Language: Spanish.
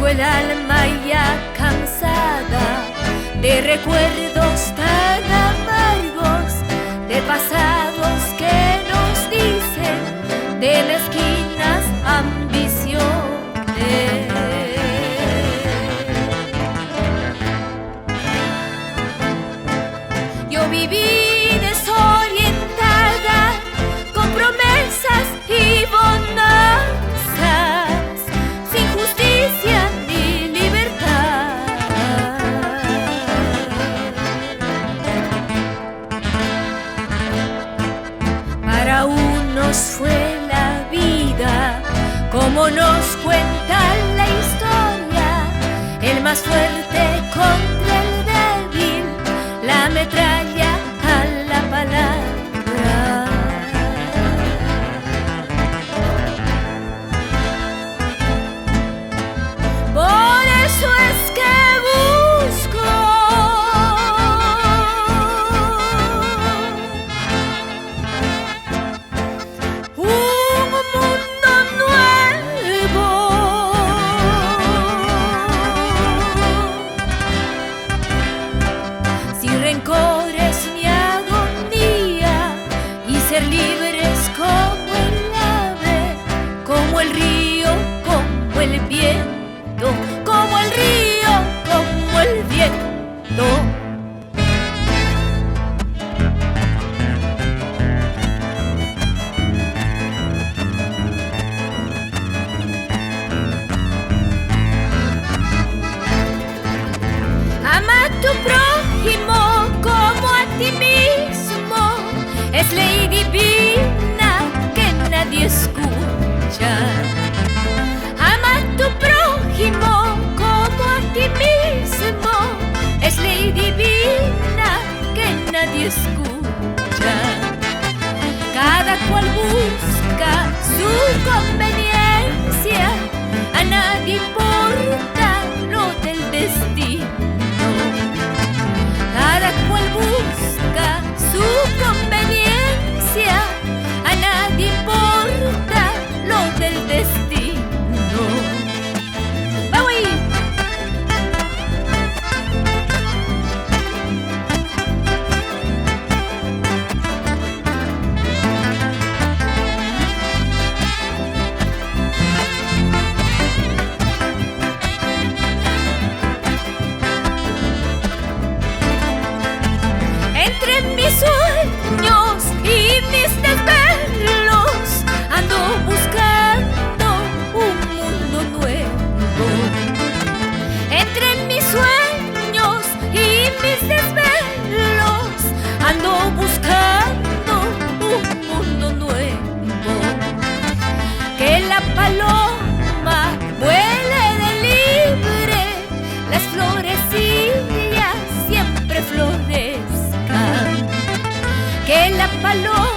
el alma ya cansada de recuerdos tan amargos, de pasados que nos dicen de mezquinas ambiciones. Yo viví desorientada con promesas y bonanzas, sin justicia ni libertad. Para unos fue la vida, como nos cuenta la historia, el más fuerte contra el débil, la metralla a la palabra. Por eso es que busco un mundo nuevo, sin rencores ni agonía, y ser libres como el ave, como el río, como el viento, como el río, como el viento. Ama a tu prójimo como a ti mismo, es ley divina que nadie escucha. Ama a tu prójimo como a ti mismo, es ley divina que nadie escucha. Cada cual busca su conveniencia, a nadie importa lo del destino. Cada cual busca su conveniencia, a nadie importa lo del destino. ¡Vamos ahí! Entre mis sueños y mis desvelos ando buscando un mundo nuevo. Entre mis sueños y mis desvelos ando buscando un mundo nuevo. Que la paloma vuele de libre, las florecillas siempre florezcan. Que la paloma